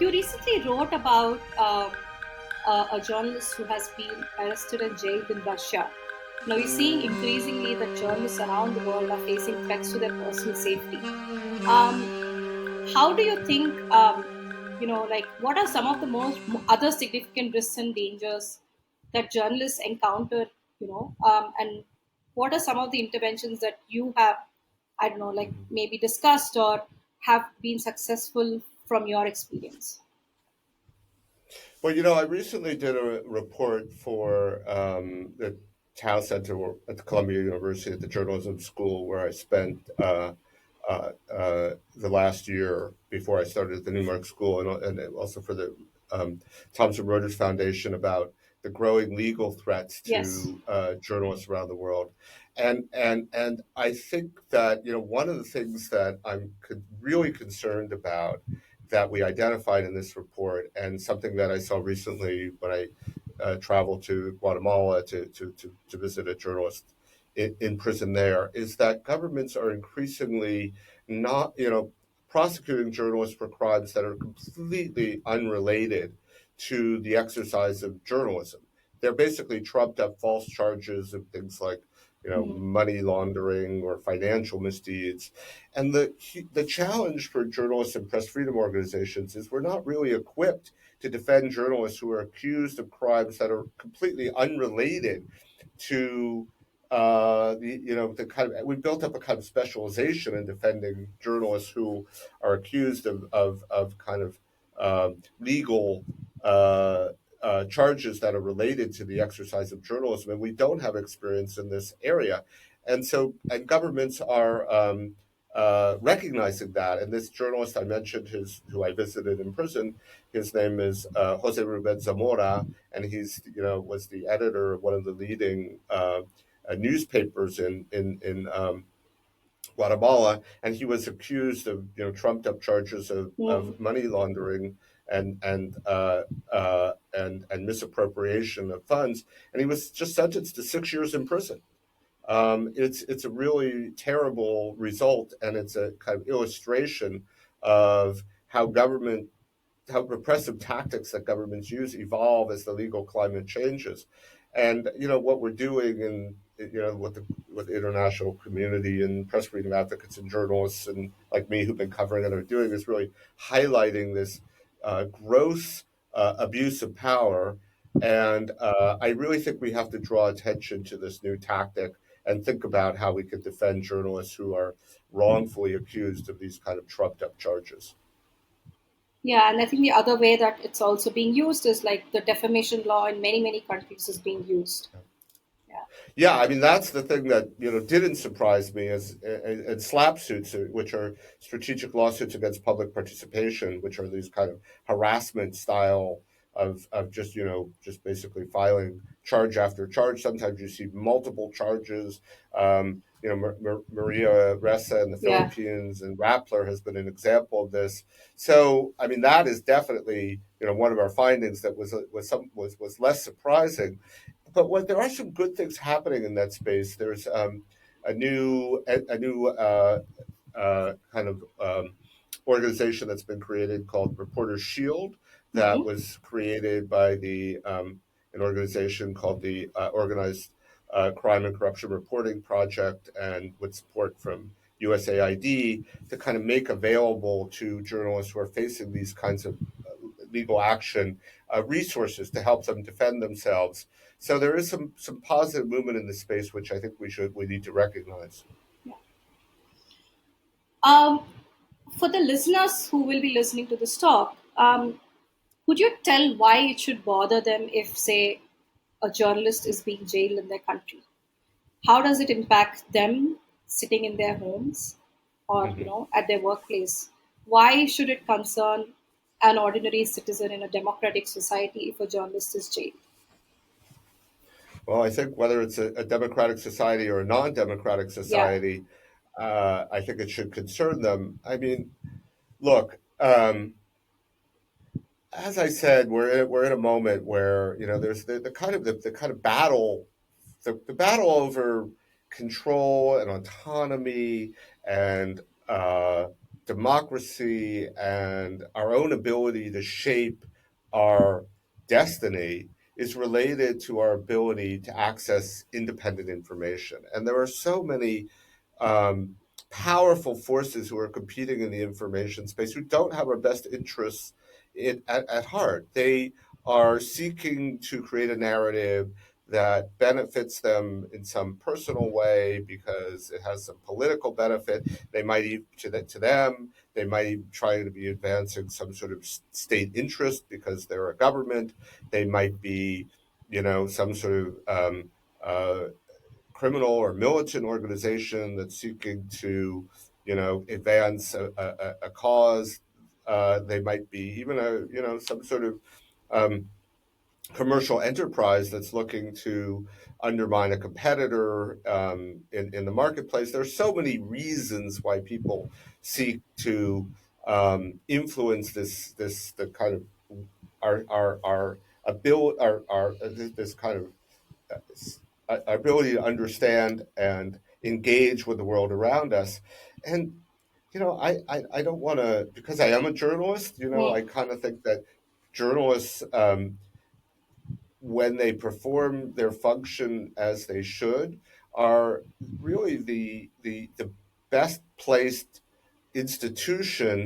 You recently wrote about a journalist who has been arrested and jailed in Russia. Now, you're seeing increasingly that journalists around the world are facing threats to their personal safety. How do you think, like, what are some of the most other significant risks and dangers that journalists encounter, and what are some of the interventions that you have, I don't know, like maybe discussed or have been successful from your experience? Well, I recently did a report for the Town Center at the Columbia University at the Journalism School, where I spent the last year before I started at the Newmark School, and also for the Thomson Reuters Foundation about the growing legal threats Yes. to journalists around the world. And I think that one of the things that I'm really concerned about that we identified in this report, and something that I saw recently when I traveled to Guatemala to visit a journalist in prison there, is that governments are increasingly not, prosecuting journalists for crimes that are completely unrelated to the exercise of journalism. They're basically trumped up false charges of things like, Mhm. money laundering or financial misdeeds. And the challenge for journalists and press freedom organizations is we're not really equipped to defend journalists who are accused of crimes that are completely unrelated to the kind of, we built up a kind of specialization in defending journalists who are accused of kind of legal charges that are related to the exercise of journalism, and we don't have experience in this area. And governments are recognizing that. And this journalist I mentioned, who I visited in prison, his name is Jose Ruben Zamora, and he's was the editor of one of the leading newspapers in Guatemala, and he was accused of trumped up charges of Mhm. money laundering and misappropriation of funds, and he was just sentenced to 6 years in prison. It's a really terrible result, and it's a kind of illustration of how repressive tactics that governments use evolve as the legal climate changes. And what we're doing in what the international community and press freedom advocates and journalists and like me who've been covering it are doing is really highlighting this gross abuse of power. And I really think we have to draw attention to this new tactic and think about how we could defend journalists who are wrongfully accused of these kind of trumped up charges. Yeah, and I think the other way that it's also being used is like the defamation law in many, many countries is being used. Yeah. Yeah, I mean that's the thing that didn't surprise me is and slap suits, which are strategic lawsuits against public participation, which are these kind of harassment style of just just basically filing charge after charge. Sometimes you see multiple charges. Maria Ressa in the Yeah. Philippines and Rappler has been an example of this. So I mean that is definitely one of our findings that was less surprising, but there are some good things happening in that space. There's a new kind of organization that's been created called Reporters Shield, that Hmm. was created by the an organization called the Organized Crime and Corruption Reporting Project, and with support from USAID, to kind of make available to journalists who are facing these kinds of legal action resources to help them defend themselves. So there is some positive movement in this space, which I think we need to recognize. Yeah. Um, for the listeners who will be listening to this talk, could you tell why it should bother them if, say, a journalist is being jailed in their country? How does it impact them sitting in their homes or Mhm. at their workplace? Why should it concern an ordinary citizen in a democratic society if a journalist is jailed? Well, I think whether it's a democratic society or a non-democratic Yeah. society, I think it should concern them. I mean, look, as I said, we're in a moment where there's the kind of battle, the battle over control and autonomy and democracy and our own ability to shape our destiny is related to our ability to access independent information. And there are so many um, powerful forces who are competing in the information space who don't have our best interests at heart. They are seeking to create a narrative that benefits them in some personal way because it has some political benefit. They might even to them. They might try to be advancing some sort of state interest because they're a government. They might be, some sort of uh, criminal or militant organization that's seeking to, advance a cause. They might be even some sort of um, commercial enterprise that's looking to undermine a competitor in the marketplace. There's so many reasons why people seek to influence the kind of our ability our this kind of our ability to understand and engage with the world around us. And I don't want to, because I am a journalist. I Hmm. kind of think that journalists, when they perform their function as they should, are really the best placed institution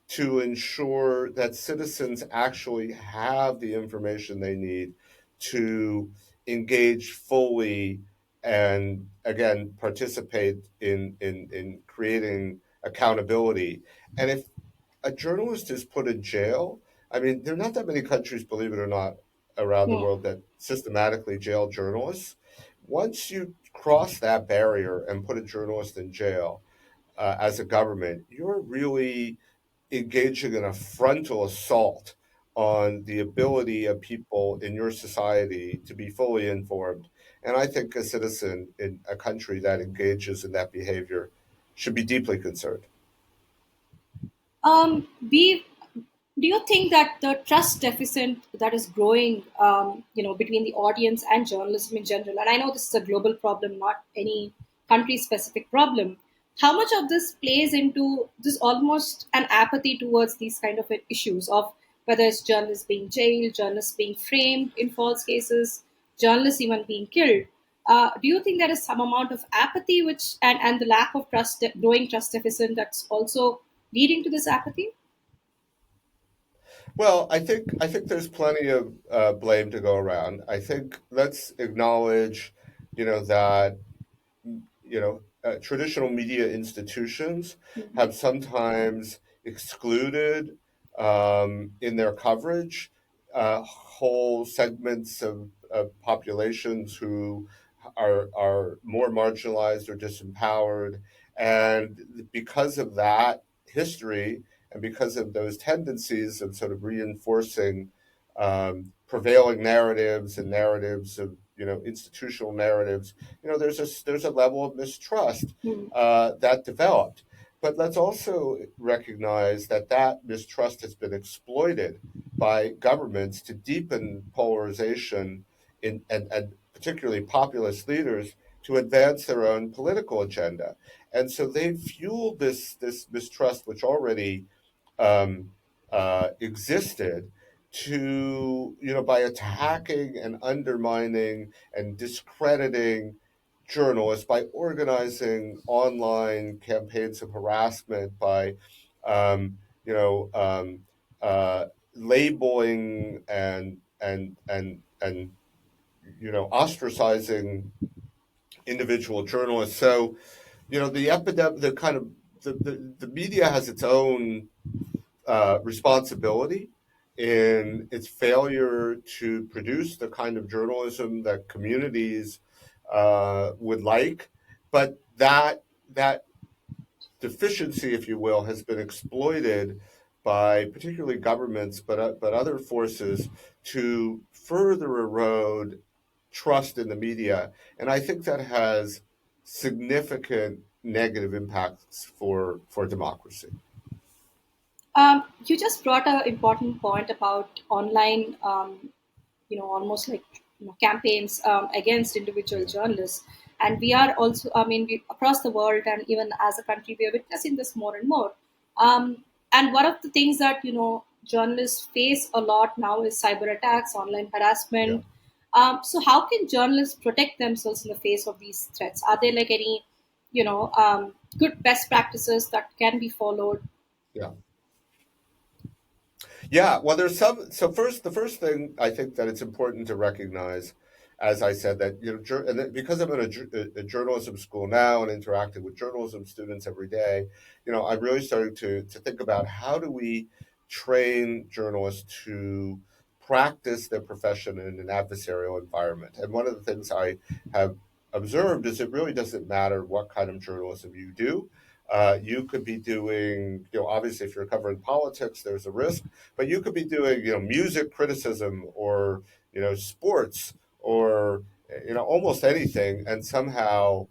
to ensure that citizens actually have the information they need to engage fully and again participate in creating accountability. And if a journalist is put in jail, I mean, there are not that many countries, believe it or not, around the Hmm. world that systematically jail journalists. Once you cross that barrier and put a journalist in jail, as a government, you're really engaging in a frontal assault on the ability of people in your society to be fully informed. And I think a citizen in a country that engages in that behavior should be deeply concerned. We Do you think that the trust deficit that is growing, between the audience and journalism in general, and I know this is a global problem, not any country-specific problem, how much of this plays into this almost an apathy towards these kind of issues of whether it's journalists being jailed, journalists being framed in false cases, journalists even being killed? Do you think there is some amount of apathy, which and the lack of trust, growing trust deficit, that's also leading to this apathy? Well, I think there's plenty of blame to go around. I think let's acknowledge, that traditional media institutions have sometimes excluded in their coverage whole segments of populations who are more marginalized or disempowered. And because of that history and because of those tendencies of sort of reinforcing prevailing narratives and narratives of, institutional narratives, there's a level of mistrust Hmm. that developed. But let's also recognize that that mistrust has been exploited by governments to deepen polarization and particularly populist leaders to advance their own political agenda. And so they've fueled this mistrust, which already um, existed, to by attacking and undermining and discrediting journalists, by organizing online campaigns of harassment, by um, you know um, labeling and ostracizing individual journalists. So the epidemic, the kind of the media has its own responsibility in its failure to produce the kind of journalism that communities would like, but that deficiency, if you will, has been exploited by particularly governments, but other forces to further erode trust in the media, and I think that has significant negative impacts for democracy. You just brought an important point about online, almost like campaigns against individual Yeah. journalists. And we are also, I mean, we, across the world and even as a country, we are witnessing this more and more. And one of the things that journalists face a lot now is cyber attacks, online Yeah, harassment. So how can journalists protect themselves in the face of these threats? Are there like any good best practices that can be followed? yeah. Yeah, well, there's some. So first, the first thing I think that it's important to recognize, as I said, that and because I'm in a journalism school now and interacting with journalism students every day, I'm really starting to think about how do we train journalists to practice their profession in an adversarial environment. And one of the things I have observed is it really doesn't matter what kind of journalism you do. You could be doing, obviously, if you're covering politics, there's a risk, but you could be doing, music criticism or, sports or, almost anything, and somehow,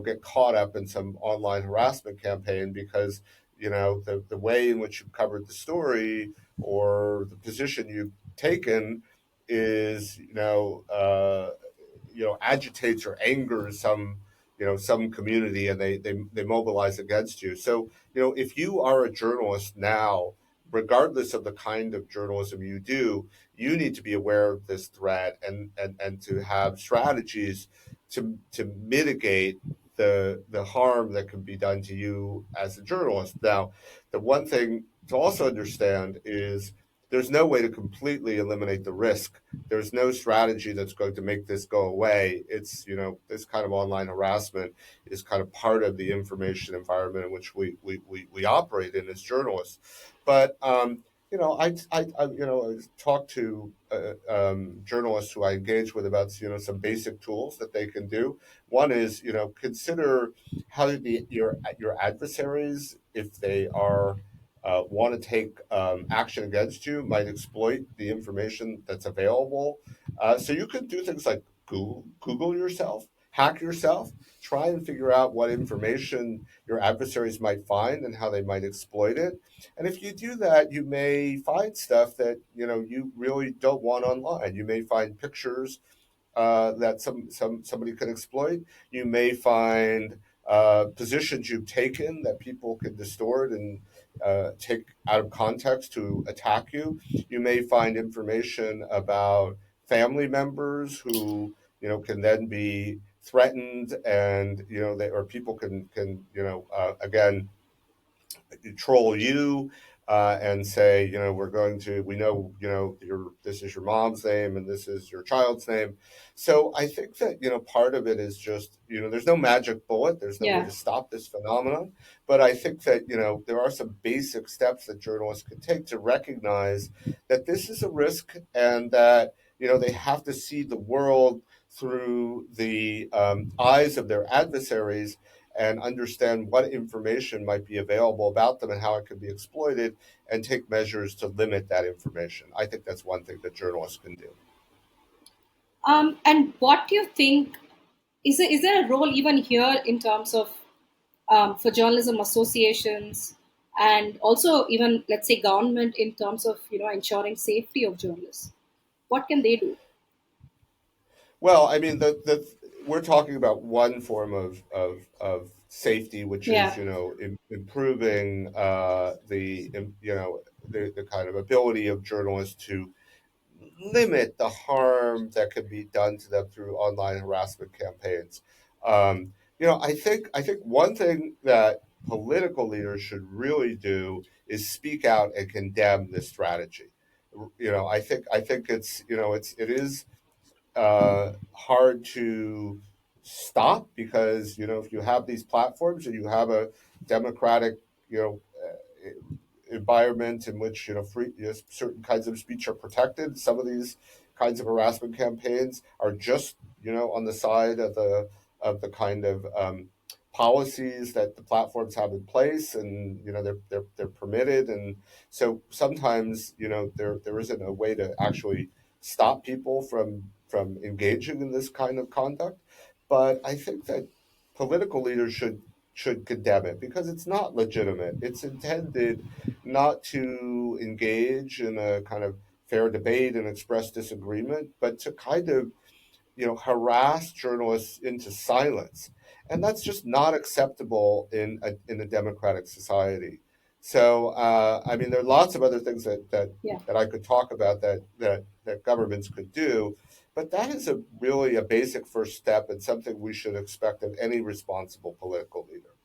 get caught up in some online harassment campaign because, the way in which you covered the story or the position you've taken is, agitates or angers some community, and they mobilize against you. So, if you are a journalist now, regardless of the kind of journalism you do, you need to be aware of this threat and to have strategies to mitigate the harm that can be done to you as a journalist. Now, the one thing to also understand is there's no way to completely eliminate the risk. There's no strategy that's going to make this go away. It's, this kind of online harassment is kind of part of the information environment in which we operate in as journalists. But I talk to journalists who I engage with about some basic tools that they can do. One is consider how your adversaries, if they are want to take action against you, might exploit the information that's available. So you could do things like Google yourself, hack yourself, try and figure out what information your adversaries might find and how they might exploit it. And if you do that, you may find stuff that you really don't want online. You may find pictures that somebody could exploit. You may find positions you've taken that people could distort and take out of context to attack you. You may find information about family members who can then be threatened, and or people can again troll you and say, we know, this is your mom's name and this is your child's name. So I think that, part of it is just, there's no magic bullet. There's no way Yeah. to stop this phenomenon. But I think that, there are some basic steps that journalists can take to recognize that this is a risk and that, they have to see the world through the eyes of their adversaries and understand what information might be available about them and how it can be exploited and take measures to limit that information. I think that's one thing that journalists can do. And what do you think is there a role even here in terms of for journalism associations and also even let's say government in terms of ensuring safety of journalists? What can they do? Well, I mean, we're talking about one form of safety, which is, Yeah. improving the kind of ability of journalists to limit the harm that can be done to them through online harassment campaigns. I think one thing that political leaders should really do is speak out and condemn this strategy. I think it is hard to stop because if you have these platforms and you have a democratic you know environment in which free certain kinds of speech are protected. Some of these kinds of harassment campaigns are just on the side of the kind of policies that the platforms have in place, and they're permitted, and so sometimes there isn't a way to actually stop people from engaging in this kind of conduct. But I think that political leaders should condemn it because it's not legitimate. It's intended not to engage in a kind of fair debate and express disagreement, but to kind of harass journalists into silence, and that's just not acceptable in a democratic society. So, I mean, there are lots of other things Yeah. that I could talk about that governments could do, but that is really a basic first step and something we should expect of any responsible political leader.